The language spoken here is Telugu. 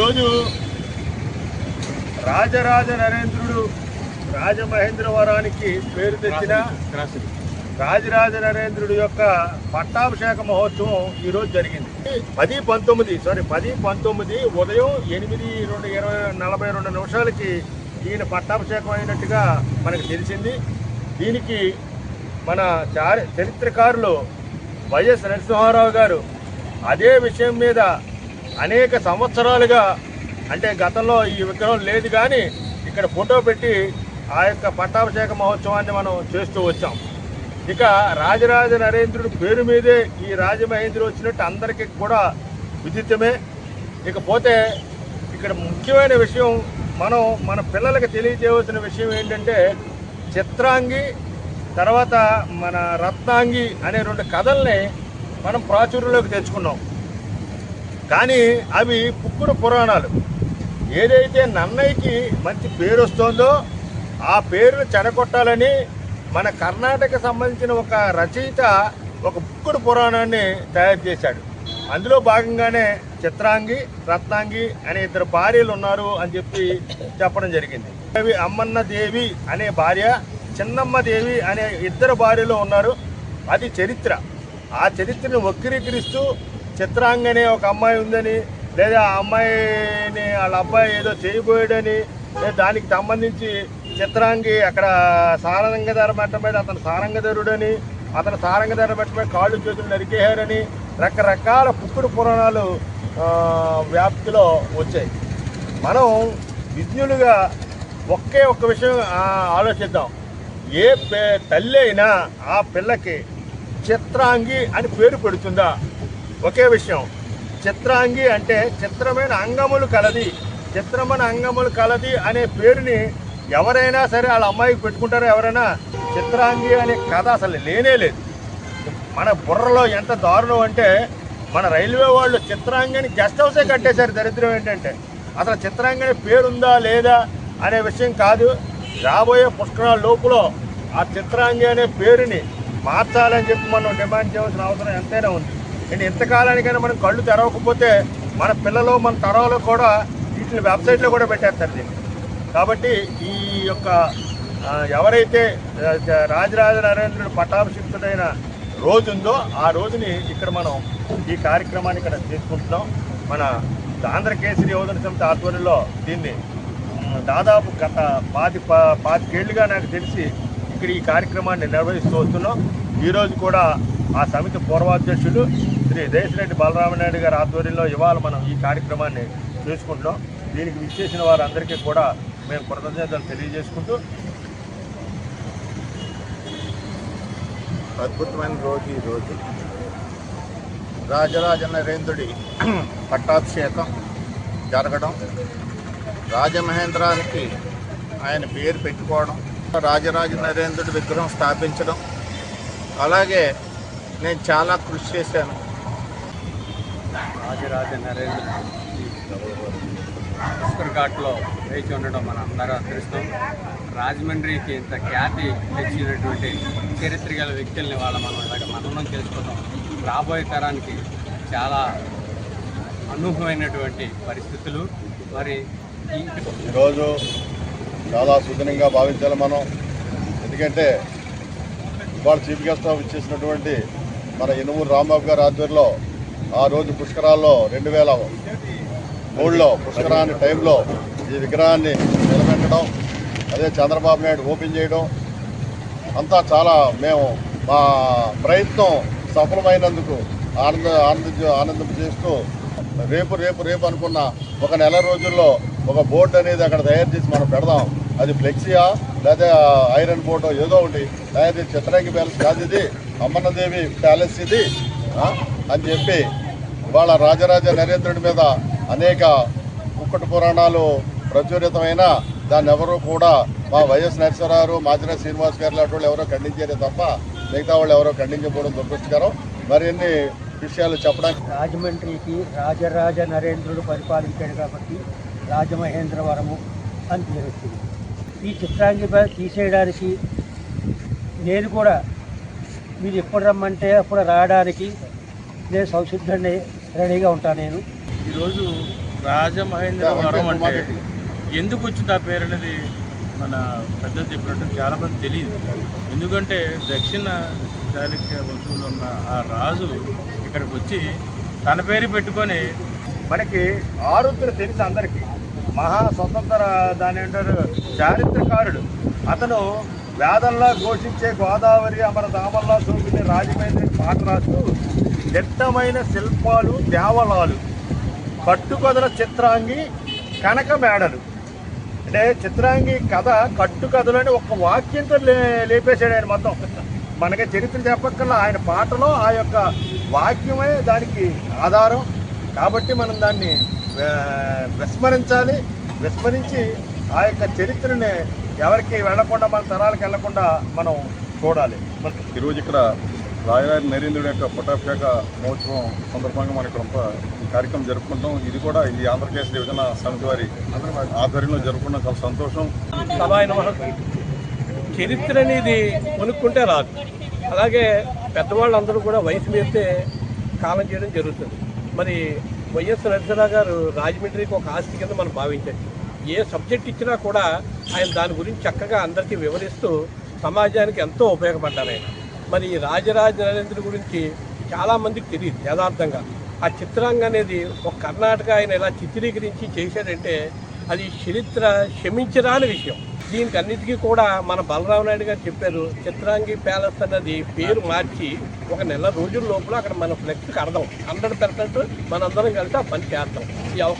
ఈరోజు రాజరాజ నరేంద్రుడు రాజమహేంద్రవరానికి పేరు తెచ్చిన రాజరాజ నరేంద్రుడి యొక్క పట్టాభిషేక మహోత్సవం ఈరోజు జరిగింది. 10:19 ఉదయం 8:42 ఈయన పట్టాభిషేకం అయినట్టుగా మనకు తెలిసింది. దీనికి మన చరిత్రకారులు వైఎస్ నరసింహారావు గారు అదే విషయం మీద అనేక సంవత్సరాలుగా, అంటే గతంలో ఈ విగ్రహం లేదు కానీ ఇక్కడ ఫోటో పెట్టి ఆ యొక్క పట్టాభిషేక మహోత్సవాన్ని మనం చేస్తూ వచ్చాం. ఇక రాజరాజ నరేంద్రుడి పేరు మీదే ఈ రాజమహేంద్రుడు వచ్చినట్టు అందరికీ కూడా విదితమే. ఇకపోతే ఇక్కడ ముఖ్యమైన విషయం మన పిల్లలకి తెలియజేయవలసిన విషయం ఏంటంటే, చిత్రాంగి తర్వాత మన రత్నాంగి అనే 2 కథల్ని మనం ప్రాచుర్యంలోకి తెచ్చుకున్నాం. కానీ అవి పుక్కుడు పురాణాలు. ఏదైతే నన్నయ్యకి మంచి పేరు వస్తుందో ఆ పేరును చెడగొట్టాలని మన కర్ణాటక సంబంధించిన ఒక రచయిత ఒక పుక్కుడు పురాణాన్ని తయారు చేశాడు. అందులో భాగంగానే చిత్రాంగి రత్నాంగి అనే 2 భార్యలు ఉన్నారు అని చెప్పడం జరిగింది. అవి అమ్మన్న దేవి అనే భార్య, చిన్నమ్మ దేవి అనే 2 భార్యలు ఉన్నారు. అది చరిత్ర. ఆ చరిత్రను వక్రీకరిస్తూ చిత్రాంగి అనే ఒక అమ్మాయి ఉందని, లేదా ఆ అమ్మాయిని వాళ్ళ అబ్బాయి ఏదో చేయబోయాడని, దానికి సంబంధించి చిత్రాంగి అక్కడ సారంగధర మట్టం మీద అతను సారంగధరుడని, అతను సారంగధర మట్టం మీద కాళ్ళు చేతులు నరికేయారని రకరకాల పుక్కుడు పురాణాలు వ్యాప్తిలో వచ్చాయి. మనం విజ్ఞులుగా ఒక్క విషయం ఆలోచిద్దాం. ఏ తల్లి అయినా ఆ పిల్లకి చిత్రాంగి అని పేరు పెడుతుందా? ఒకే విషయం, చిత్రాంగి అంటే చిత్రమైన అంగములు కలది అనే పేరుని ఎవరైనా సరే వాళ్ళ అమ్మాయికి పెట్టుకుంటారో? ఎవరైనా? చిత్రాంగి అనే కథ అసలు లేనే లేదు. మన బుర్రలో ఎంత దారుణం అంటే, మన రైల్వే వాళ్ళు చిత్రాంగి అని గెస్ట్ హౌసే కట్టేశారు. దరిద్రం ఏంటంటే అసలు చిత్రాంగి అనే పేరుందా లేదా అనే విషయం కాదు. రాబోయే పుష్కరాల లోపల ఆ చిత్రాంగి అనే పేరుని మార్చాలని చెప్పి మనం డిమాండ్ చేయవలసిన అవసరం ఎంతైనా ఉంది. అండ్ ఇంతకాలానికైనా మనం కళ్ళు తెరవకపోతే మన పిల్లలు మన తరాలు కూడా వీటిని వెబ్సైట్లో కూడా పెట్టేస్తారు దీన్ని. కాబట్టి ఈ యొక్క ఎవరైతే రాజరాజ నరేంద్రుడు పట్టాభిషిక్తుడైన రోజు ఉందో ఆ రోజుని ఇక్కడ మనం ఈ కార్యక్రమాన్ని ఇక్కడ చేసుకుంటున్నాం. మన ఆంధ్రకేసరి యువజన సమితి ఆధ్వర్యంలో దీన్ని దాదాపు గత 25 ఏళ్ళుగా నాకు తెలిసి ఇక్కడ ఈ కార్యక్రమాన్ని నిర్వహిస్తూ వస్తున్నాం. ఈరోజు కూడా ఆ సమితి పూర్వాధ్యక్షులు శ్రీ దేశిరెడ్డి బలరామనాయుడు గారి ఆధ్వర్యంలో ఇవాళ మనం ఈ కార్యక్రమాన్ని చేసుకుంటున్నాం. దీనికి విచ్చేసిన వారందరికీ కూడా మేము కృతజ్ఞతలు తెలియజేసుకుంటూ, అద్భుతమైన రోజు ఈరోజు రాజరాజ నరేంద్రుడి పట్టాభిషేకం జరగడం, రాజమహేంద్రానికి ఆయన పేరు పెట్టుకోవడం, రాజరాజ నరేంద్రుడి విగ్రహం స్థాపించడం, అలాగే నేను చాలా కృషి చేశాను. రాజరాజ నరేంద్రుడు పుష్కర్ ఘాట్లో వేచి ఉండడం మనం అందరూ అదృష్టం. రాజమండ్రికి ఇంత ఖ్యాతి తెచ్చినటువంటి చరిత్ర గల వ్యక్తుల్ని మనం మననం చేసుకోవడం రాబోయే తరానికి చాలా అనూహ్యమైనటువంటి పరిస్థితులు. మరి ఈరోజు చాలా సుదినంగా భావించాలి మనం. ఎందుకంటే ఇవాళ చీఫ్ గెస్ట్ ఇచ్చేసినటువంటి మన యనుమూరు రాంబాబు గారి ఆధ్వర్యంలో ఆ రోజు పుష్కరాల్లో 2003లో పుష్కరాన్ని టైంలో ఈ విగ్రహాన్ని నిలబెట్టడం, అదే చంద్రబాబు నాయుడు ఓపెన్ చేయడం అంతా చాలా మేము మా ప్రయత్నం సఫలమైనందుకు ఆనందం చేస్తూ రేపు అనుకున్న ఒక నెల రోజుల్లో ఒక బోర్డు అనేది అక్కడ తయారు చేసి మనం పెడదాం. అది ఫ్లెక్సీయా లేదా ఐరన్ బోర్డు ఏదో ఒకటి తయారు చేసి చిత్రాంగి ప్యాలెస్ కాదు ఇది, అమ్మన్నదేవి ప్యాలెస్ ఇది అని చెప్పి ఇవాళ రాజరాజ నరేంద్రుడి మీద అనేక పుక్కటి పురాణాలు ప్రచురితమైన దాన్ని ఎవరు కూడా మా వైఎస్ నరసింహారావు మాదిన శ్రీనివాస్ గారు లాంటి వాళ్ళు ఎవరో ఖండించారే తప్ప మిగతా వాళ్ళు ఎవరో ఖండించకపోవడం దురదృష్టకరం. మరిన్ని విషయాలు చెప్పడానికి రాజమండ్రికి రాజరాజ నరేంద్రుడు పరిపాలించాడు కాబట్టి రాజమహేంద్రవరము అని పేరు వచ్చింది. ఈ చిత్రాంగి తీసేయడానికి నేను కూడా మీరు ఎప్పుడు రమ్మంటే అప్పుడు రావడానికి నేను సంసిద్ధంగా రెడీగా ఉంటాను. నేను ఈరోజు రాజమహేంద్రవరం అంటే ఎందుకు వచ్చింది ఆ పేరు అనేది మన పెద్దలు చెప్పినట్టు చాలామంది తెలియదు. ఎందుకంటే దక్షిణ చాళుక్య వంశంలో ఉన్న ఆ రాజు ఇక్కడికి వచ్చి తన పేరు పెట్టుకొని మనకి ఆరుద్ర తెలుసు అందరికీ, మహా స్వతంత్ర దాని అంటారు చారిత్రకారుడు. అతను వేదంలా ఘోషించే గోదావరి అమరధామల్లా సోకిన రాజమహేంద్ర పాట రాస్తూ దిట్టమైన శిల్పాలు, దేవాలయాలు, కట్టుకథల చిత్రాంగి, కనక మేడలు, అంటే చిత్రాంగి కథ కట్టుకథలు అని ఒక వాక్యంతో లేపేశాడు ఆయన మొత్తం. మనకి చరిత్ర చెప్పక్కల్లా ఆయన పాటలో ఆ యొక్క వాక్యమే దానికి ఆధారం. కాబట్టి మనం దాన్ని విస్మరించి ఆ యొక్క చరిత్రని ఎవరికి వెళ్లకుండా, మన తరాలకు వెళ్లకుండా మనం చూడాలి. ఈరోజు ఇక్కడ రాజరాజ నరేంద్రుడి యొక్క పట్టాభిషేక మహోత్సవం సందర్భంగా మనం ఇక్కడ ఈ కార్యక్రమం జరుపుకుంటాం. ఇది కూడా ఈ ఆంధ్రప్రదేశ్ డివిజన సమితి వారి ఆధ్వర్యంలో జరుపుకోవడం చాలా సంతోషం. చరిత్ర అనేది కొనుక్కుంటే రాదు. అలాగే పెద్దవాళ్ళందరూ కూడా వయసు మీరితే కాలం చేయడం జరుగుతుంది. మరి వైఎస్ నరసింహరావు గారు రాజమండ్రికి ఒక ఆస్తి కింద మనం భావించండి. ఏ సబ్జెక్ట్ ఇచ్చినా కూడా ఆయన దాని గురించి చక్కగా అందరికీ వివరిస్తూ సమాజానికి ఎంతో ఉపయోగపడ్డారు ఆయన. మరి రాజరాజ నరేంద్రుడి గురించి చాలామందికి తెలియదు యథార్థంగా. ఆ చిత్రాంగం అనేది ఒక కర్ణాటక ఆయన ఇలా చిత్రీకరించి చేశాడంటే అది చరిత్ర క్షమించరాని విషయం. దీనికి అన్నిటికీ కూడా మన బలరామ నాయుడు గారు చెప్పారు, చిత్రాంగి ప్యాలెస్ అన్నది పేరు మార్చి ఒక నెల రోజుల లోపల అక్కడ మన ఫ్లెక్స్కి అర్థం 100% మనందరం కలిసి ఆ పని చేస్తాం. ఈ అవకాశం